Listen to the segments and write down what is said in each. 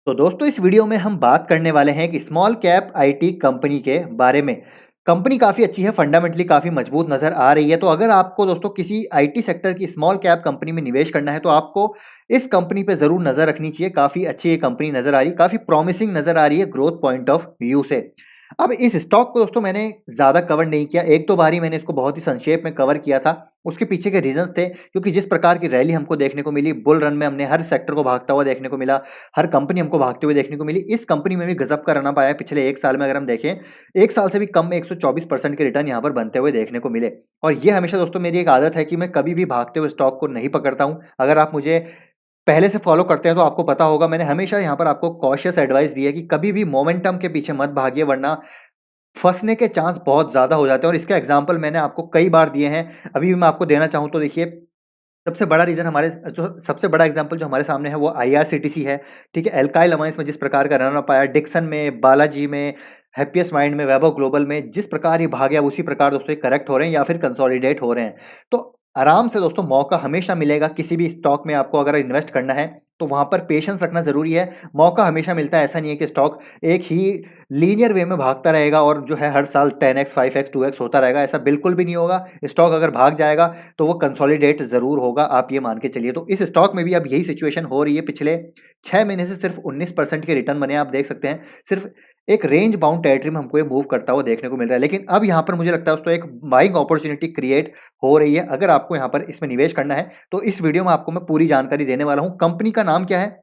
तो दोस्तों इस वीडियो में हम बात करने वाले हैं कि स्मॉल कैप आईटी कंपनी के बारे में। कंपनी काफ़ी अच्छी है, फंडामेंटली काफ़ी मजबूत नज़र आ रही है। तो अगर आपको दोस्तों किसी आईटी सेक्टर की स्मॉल कैप कंपनी में निवेश करना है तो आपको इस कंपनी पे ज़रूर नज़र रखनी चाहिए। काफ़ी अच्छी ये कंपनी नज़र आ रही है, काफ़ी प्रॉमिसिंग नज़र आ रही है ग्रोथ पॉइंट ऑफ व्यू से। अब इस स्टॉक को दोस्तों मैंने ज़्यादा कवर नहीं किया, 1-2 बार ही मैंने इसको बहुत ही संक्षेप में कवर किया था। उसके पीछे के रीज़न्स थे क्योंकि जिस प्रकार की रैली हमको देखने को मिली, बुल रन में हमने हर सेक्टर को भागता हुआ देखने को मिला, हर कंपनी हमको भागते हुए देखने को मिली। इस कंपनी में भी गज़ब का रन-अप आया है पिछले 1 साल में अगर हम देखें, 1 साल से भी कम में 124% के रिटर्न यहाँ पर बनते हुए देखने को मिले। और ये हमेशा दोस्तों मेरी एक आदत है कि मैं कभी भी भागते हुए स्टॉक को नहीं पकड़ता हूँ। अगर आप मुझे पहले से फॉलो करते हैं तो आपको पता होगा, मैंने हमेशा यहाँ पर आपको कॉशियस एडवाइस दी है कि कभी भी मोमेंटम के पीछे मत भागिए, वरना फँसने के चांस बहुत ज़्यादा हो जाते हैं और इसका एग्ज़ाम्पल मैंने आपको कई बार दिए हैं। अभी भी मैं आपको देना चाहूँ तो देखिए, सबसे बड़ा रीज़न हमारे जो सबसे बड़ा एग्ज़ाम्पल जो हमारे सामने है वो आईआरसीटीसी है, ठीक है? अल्काइल अमाइन्स में जिस प्रकार का रन अप आया, डिक्सन में, बालाजी में, हैप्पीएस्ट माइंड में, वैभव ग्लोबल में जिस प्रकार ये भागे अब उसी प्रकार दोस्तों ये करेक्ट हो रहे हैं या फिर कंसोलिडेट हो रहे हैं। तो आराम से दोस्तों मौका हमेशा मिलेगा, किसी भी स्टॉक में आपको अगर इन्वेस्ट करना है, तो वहाँ पर पेशेंस रखना ज़रूरी है। मौका हमेशा मिलता है, ऐसा नहीं है कि स्टॉक एक ही लीनियर वे में भागता रहेगा और जो है हर साल 10x, 5x, 2x होता रहेगा, ऐसा बिल्कुल भी नहीं होगा। स्टॉक अगर भाग जाएगा तो वो कंसोलिडेट ज़रूर होगा, आप ये मान के चलिए। तो इस स्टॉक में भी अब यही सिचुएशन हो रही है। पिछले 6 महीने से सिर्फ 19% के रिटर्न बने, आप देख सकते हैं। सिर्फ एक रेंज बाउंड टेरिटरी में हमको ये मूव करता हुआ देखने को मिल रहा है। लेकिन अब यहाँ पर मुझे लगता है दोस्तों एक बाइंग अपॉर्च्युनिटी क्रिएट हो रही है। अगर आपको यहाँ पर इसमें निवेश करना है, तो इस वीडियो में आपको मैं पूरी जानकारी देने वाला हूँ। कंपनी का नाम क्या है?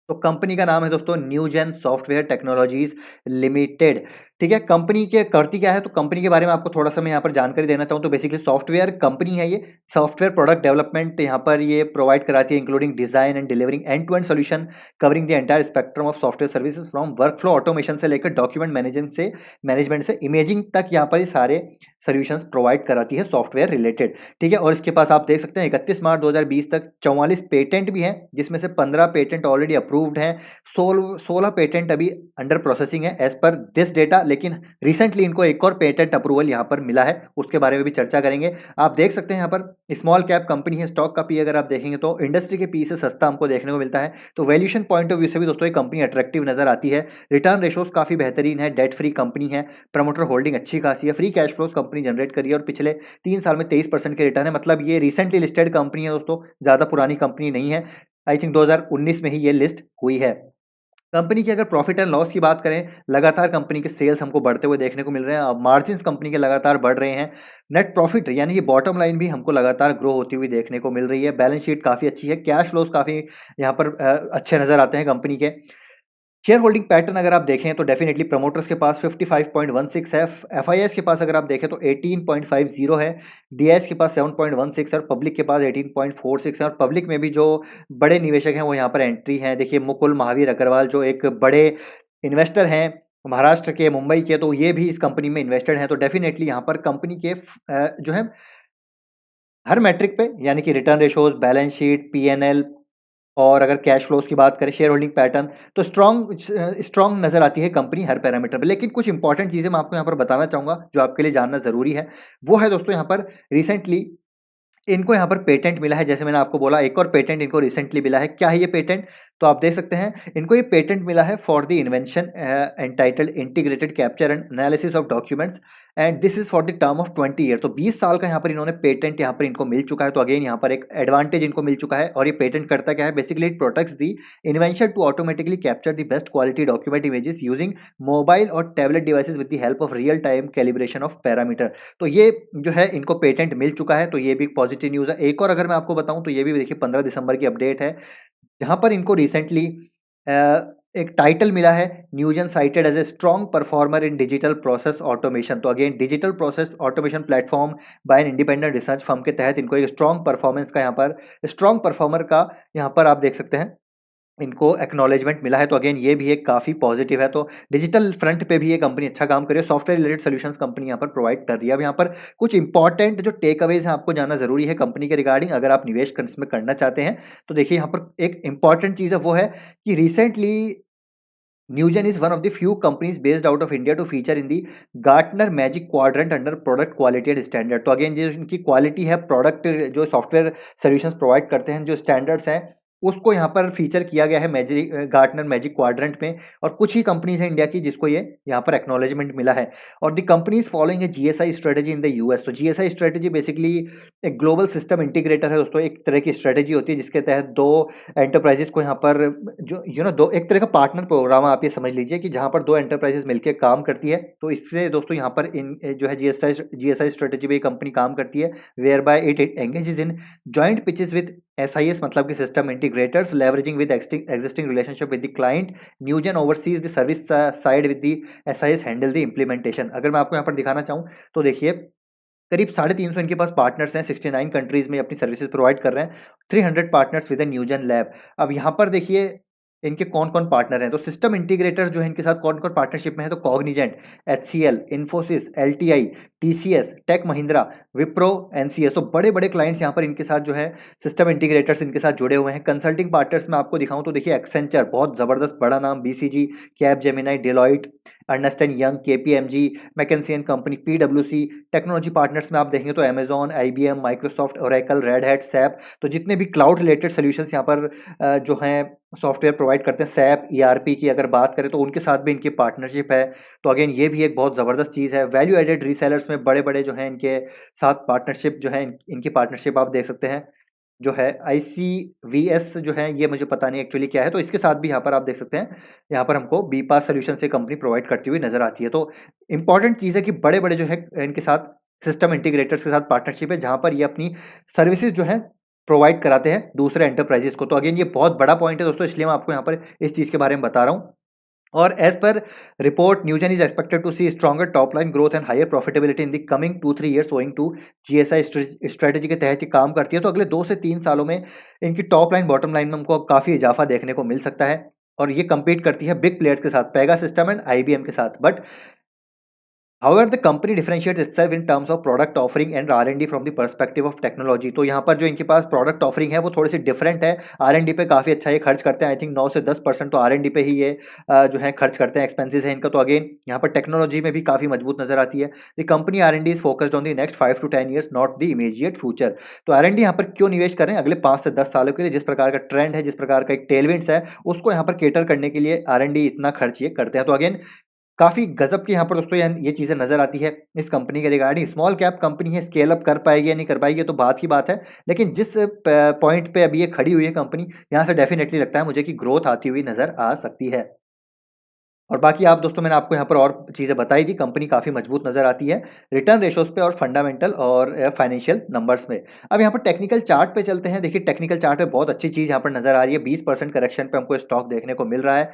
तो कंपनी का नाम है दोस्तों न्यूजेन सॉफ्टवेयर टेक्नोलॉजीज लिमिटेड। ठीक है, कंपनी के करती क्या है, तो कंपनी के बारे में आपको थोड़ा सा मैं यहाँ पर जानकारी देना चाहूँ तो बेसिकली सॉफ्टवेयर कंपनी है ये। सॉफ्टवेयर प्रोडक्ट डेवलपमेंट यहाँ पर ये प्रोवाइड कराती है, including design and delivering end to end solution covering the entire spectrum of software services, from workflow automation से लेकर डॉक्यूमेंट मैनेजमेंट से इमेजिंग तक यहाँ पर ये सारे सोल्यूशंस प्रोवाइड कराती है सॉफ्टवेयर रिलेटेड। ठीक है, और इसके पास आप देख सकते हैं 31 मार्च 2020 तक 44 पेटेंट भी हैं, जिसमें से 15 पेटेंट ऑलरेडी अप्रूव्ड हैं, 16 पेटेंट अभी अंडर प्रोसेसिंग है एज पर दिस डेटा। लेकिन रिसेंटली इनको एक और पेटेंट अप्रूवल यहाँ पर मिला है, उसके बारे में भी चर्चा करेंगे। आप देख सकते हैं यहाँ पर स्मॉल कैप कंपनी है, स्टॉक का पी अगर आप देखेंगे तो इंडस्ट्री के पी से सस्ता हमको देखने को मिलता है। तो वैल्यूएशन पॉइंट ऑफ व्यू से भी दोस्तों ये कंपनी अट्रैक्टिव नजर आती है। रिटर्न रेशोज काफी बेहतरीन है, डेट फ्री कंपनी है, प्रमोटर होल्डिंग अच्छी खासी है, free cash flows company generate करी है और पिछले 3 साल में 23% के रिटर्न है। मतलब ये रिसेंटली लिस्टेड कंपनी है दोस्तों, ज़्यादा पुरानी कंपनी नहीं है। आई थिंक 2019 में ही ये लिस्ट हुई है। कंपनी की अगर प्रॉफिट एंड लॉस की बात करें, लगातार कंपनी के सेल्स हमको बढ़ते हुए देखने को मिल रहे हैं। अब मार्जिन्स कंपनी के लगातार बढ़ रहे हैं। नेट प्रॉफिट यानी कि बॉटम लाइन भी हमको लगातार ग्रो होती हुई देखने को मिल रही है। बैलेंस शीट काफ़ी अच्छी है, कैश फ्लोज काफ़ी यहाँ पर अच्छे नज़र आते हैं कंपनी के। शेयर होल्डिंग पैटर्न अगर आप देखें तो डेफिनेटली प्रमोटर्स के पास 55.16 है, एफआईएस के पास अगर आप देखें तो 18.50 है, डीआईएस के पास 7.16 है और पब्लिक के पास 18.46 है। और पब्लिक में भी जो बड़े निवेशक हैं वो यहाँ पर एंट्री हैं। देखिए मुकुल महावीर अग्रवाल जो एक बड़े इन्वेस्टर हैं महाराष्ट्र के, मुंबई के, तो ये भी इस कंपनी में इन्वेस्टेड हैं। तो डेफिनेटली यहाँ पर कंपनी के जो है हर मैट्रिक पे यानी कि return ratios, balance sheet, PNL और अगर कैश फ्लोज की बात करें, शेयर होल्डिंग पैटर्न, तो स्ट्रॉन्ग नज़र आती है कंपनी हर पैरामीटर पे। लेकिन कुछ इंपॉर्टेंट चीज़ें मैं आपको यहाँ पर बताना चाहूँगा जो आपके लिए जानना ज़रूरी है। वो है दोस्तों यहाँ पर रिसेंटली इनको यहाँ पर पेटेंट मिला है। जैसे मैंने आपको बोला, एक और पेटेंट इनको रिसेंटली मिला है। क्या है ये पेटेंट? तो आप देख सकते हैं इनको ये पेटेंट मिला है for the invention entitled integrated capture and analysis of documents and this is for the term of 20 year. तो 20 साल का यहाँ पर इन्होंने पेटेंट यहाँ पर इनको मिल चुका है। तो अगेन यहाँ पर एक एडवांटेज इनको मिल चुका है। और ये पेटेंट करता क्या है? Basically it protects the invention to automatically capture the best quality document images using mobile और tablet devices with the help of real time calibration of parameter. तो ये जो है इनको पेटेंट मिल चुका है, तो ये भी पॉजिटिव न्यूज़ है। एक और अगर मैं आपको बताऊं तो ये भी देखिए 15 दिसंबर की अपडेट है, जहाँ पर इनको रिसेंटली एक टाइटल मिला है, Newgen cited as a strong performer in digital process automation. तो again digital process automation platform by an independent research firm के तहत इनको एक स्ट्रॉन्ग परफॉर्मेंस का यहाँ पर स्ट्रॉन्ग परफॉर्मर का यहाँ पर आप देख सकते हैं इनको एक्नॉलेजमेंट मिला है। तो अगेन ये भी एक काफ़ी पॉजिटिव है। तो डिजिटल फ्रंट पे भी ये कंपनी अच्छा काम कर रही है, सॉफ्टवेयर रिलेटेड सॉल्यूशंस कंपनी यहाँ पर प्रोवाइड कर रही है। अब यहाँ पर कुछ इंपॉर्टेंट जो टेक अवेज हैं आपको जानना जरूरी है कंपनी के रिगार्डिंग, अगर आप निवेश इसमें करना चाहते हैं। तो देखिए यहाँ पर एक इंपॉर्टेंट चीज़ है, वो है कि recently Newgen is one of the few companies based out of India to feature in the Gartner magic quadrant under product quality and standard. तो अगेन जो इनकी क्वालिटी है, प्रोडक्ट जो सॉफ्टवेयर सॉल्यूशंस प्रोवाइड करते हैं, जो स्टैंडर्ड्स हैं, उसको यहाँ पर फीचर किया गया है गार्टनर मैजिक क्वाड्रेंट में, और कुछ ही कंपनीज हैं इंडिया की जिसको ये यहाँ पर एक्नॉलेजमेंट मिला है। और the company is following A GSI strategy in the US. तो जीएसआई स्ट्रेटेजी बेसिकली एक ग्लोबल सिस्टम इंटीग्रेटर है दोस्तों, एक तरह की स्ट्रेटेजी होती है जिसके तहत दो एंटरप्राइजेस को यहाँ पर जो दो एक तरह का पार्टनर प्रोग्राम आप ये समझ लीजिए कि जहाँ पर दो एंटरप्राइजेस मिलकर काम करती है। तो इससे दोस्तों यहाँ पर इन जो है जीएसआई स्ट्रेटेजी पे कंपनी काम करती है, whereby it engages in joint pitches with SIS, मतलब कि system integrators, leveraging with existing relationship with the client. Newgen oversees the service side with the SIS handle the implementation. अगर मैं आपको यहाँ पर दिखाना चाहूँ तो देखिए करीब 350 इनके पास पार्टनर्स हैं, 69 कंट्रीज में अपनी सर्विसेज प्रोवाइड कर रहे हैं, 300 पार्टनर्स विद न्यूजन लैब। अब यहाँ पर देखिए इनके कौन कौन पार्टनर हैं, तो सिस्टम इंटीग्रेटर जो है इनके साथ कौन कौन पार्टनरशिप में है, तो Cognizant, HCL, Infosys, LTI, TCS, tech Mahindra, Wipro, NCS। तो बड़े बड़े क्लाइंट्स यहाँ पर इनके साथ जो है सिस्टम इंटीग्रेटर्स इनके साथ जुड़े हुए हैं। कंसल्टिंग पार्टनर्स में आपको दिखाऊं तो देखिए एक्सेंचर, बहुत जबरदस्त बड़ा नाम, BCG, Capgemini, Deloitte, Ernst and Young, KPMG, McKinsey and company, PwC। Technology partners में आप देखेंगे तो Amazon, IBM, Microsoft, Oracle, Red Hat, SAP. तो जितने भी क्लाउड रिलेटेड सोल्यूशंस यहाँ पर जो हैं सॉफ्टवेयर प्रोवाइड करते हैं, सैप, ERP की अगर बात करें तो उनके साथ भी इनकी पार्टनरशिप है। तो अगेन ये भी एक बहुत ज़बरदस्त चीज़ है। वैल्यू एडेड रीसेलर्स में बड़े बड़े जो हैं इनके साथ पार्टनरशिप जो है इनकी पार्टनरशिप आप देख सकते हैं, जो है ICVS जो है, ये मुझे पता नहीं एक्चुअली क्या है, तो इसके साथ भी यहाँ पर आप देख सकते हैं, यहाँ पर हमको BPaaS सोल्यूशन से कंपनी प्रोवाइड करती हुई नजर आती है। तो इंपॉर्टेंट चीज़ है कि बड़े बड़े जो है इनके साथ सिस्टम इंटीग्रेटर्स के साथ पार्टनरशिप है, जहाँ पर ये अपनी सर्विसेज जो है प्रोवाइड कराते हैं दूसरे एंटरप्राइजेस को। तो अगेन ये बहुत बड़ा पॉइंट है दोस्तों, इसलिए मैं आपको यहाँ पर इस चीज़ के बारे में बता रहा हूँ। और as per report Newgen is expected to see stronger top line growth and higher profitability in the coming 2-3 years owing to GSI strategy के तहत ये काम करती है। तो अगले 2 से 3 सालों में इनकी टॉप लाइन बॉटम लाइन में हमको काफ़ी इजाफा देखने को मिल सकता है, और ये compete करती है बिग प्लेयर्स के साथ, पेगा सिस्टम एंड IBM के साथ। But However, the company differentiates itself in terms of product offering and R&D from the perspective of technology। तो यहाँ पर जो इनके पास प्रोडक्ट ऑफरिंग है वो थोड़ी सी डिफरेंट है। R&D पे काफ़ी अच्छा ये खर्च करते हैं, आई थिंक 9 से 10% तो R&D पे ही ये जो है खर्च करते हैं, एक्सपेंसेस है इनका। तो अगेन यहाँ पर टेक्नोलॉजी में भी काफ़ी मजबूत नजर आती है। The company R&D is focused on the next 5 to 10 years, not the immediate future. तो R&D यहाँ पर क्यों निवेश करें अगले 5 से 10 सालों के लिए, जिस प्रकार का ट्रेंड है, जिस प्रकार का एक टेलविंड्स है, उसको यहाँ पर केटर करने के लिए R&D इतना खर्च ये करते हैं। तो अगेन काफ़ी गजब की यहाँ पर दोस्तों ये चीज़ें नज़र आती है इस कंपनी के रिगार्डिंग। स्मॉल कैप कंपनी है, स्केल अप कर पाएगी या नहीं कर पाएगी तो बात की बात है, लेकिन जिस पॉइंट पे अभी ये खड़ी हुई है कंपनी, यहाँ से डेफिनेटली लगता है मुझे कि ग्रोथ आती हुई नज़र आ सकती है। और बाकी आप दोस्तों मैंने आपको यहाँ पर और चीज़ें बताई थी, कंपनी काफ़ी मजबूत नज़र आती है रिटर्न रेशोज पे और फंडामेंटल और फाइनेंशियल नंबर्स में। अब यहाँ पर टेक्निकल चार्ट पे चलते हैं। देखिए टेक्निकल चार्ट पे बहुत अच्छी चीज़ यहाँ पर नज़र आ रही है, 20% करेक्शन पे हमको स्टॉक देखने को मिल रहा है,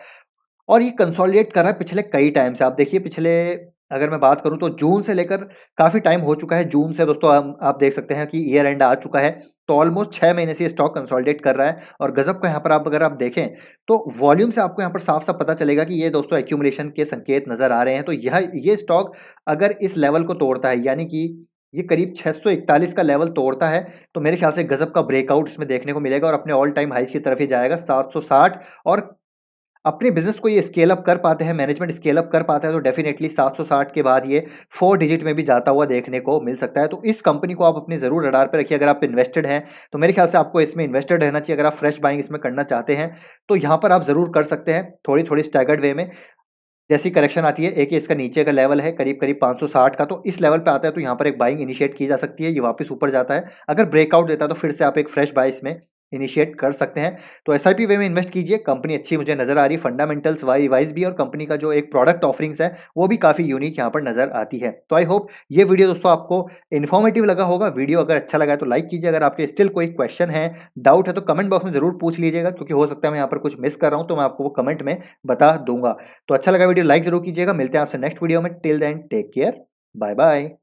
और ये कंसोलिडेट कर रहा है पिछले कई टाइम से। आप देखिए पिछले अगर मैं बात करूं तो जून से लेकर काफ़ी टाइम हो चुका है। जून से दोस्तों आप देख सकते हैं कि ईयर एंड आ चुका है, तो ऑलमोस्ट 6 महीने से ये स्टॉक कंसोलिडेट कर रहा है। और गजब का यहाँ पर आप अगर आप देखें तो वॉल्यूम से आपको यहाँ पर साफ साफ पता चलेगा कि ये दोस्तों एक्यूमुलेशन के संकेत नज़र आ रहे हैं। तो ये स्टॉक अगर इस लेवल को तोड़ता है, यानी कि ये करीब 641 का लेवल तोड़ता है, तो मेरे ख्याल से गजब का ब्रेकआउट इसमें देखने को मिलेगा और अपने ऑल टाइम हाई की तरफ ही जाएगा 760। और अपने बिजनेस को ये स्केल अप कर पाते हैं, मैनेजमेंट स्केल अप कर पाता है, तो डेफिनेटली 760 के बाद ये 4 डिजिट में भी जाता हुआ देखने को मिल सकता है। तो इस कंपनी को आप अपने ज़रूर रडार पे रखिए। अगर आप इन्वेस्टेड हैं तो मेरे ख्याल से आपको इसमें इन्वेस्टेड रहना चाहिए। अगर आप फ्रेश बाइंग इसमें करना चाहते हैं तो यहाँ पर आप ज़रूर कर सकते हैं, थोड़ी थोड़ी स्टैगर्ड वे में। जैसी करेक्शन आती है, एक इसका नीचे का लेवल है करीब करीब 560 का, तो इस लेवल पे आता है तो यहाँ पर एक बाइंग इनिशिएट की जा सकती है। ये वापस ऊपर जाता है, अगर ब्रेकआउट देता है तो फिर से आप एक फ्रेश बाय इसमें इनिशिएट कर सकते हैं। तो एसआईपी वे में इन्वेस्ट कीजिए, कंपनी अच्छी मुझे नजर आ रही है, फंडामेंटल्स वाइज भी, और कंपनी का जो एक प्रोडक्ट ऑफरिंग्स है वो भी काफ़ी यूनिक यहाँ पर नजर आती है। तो आई होप ये वीडियो दोस्तों आपको इन्फॉर्मेटिव लगा होगा। वीडियो अगर अच्छा लगा है तो लाइक कीजिए। अगर आपके स्टिल कोई क्वेश्चन है, डाउट है, तो कमेंट बॉक्स में जरूर पूछ लीजिएगा, क्योंकि हो सकता है मैं यहाँ पर कुछ मिस कर रहा हूँ, तो मैं आपको वो कमेंट में बता दूंगा। तो अच्छा लगा वीडियो लाइक जरूर कीजिएगा। मिलते हैं आपसे नेक्स्ट वीडियो में। Till then take care, bye bye.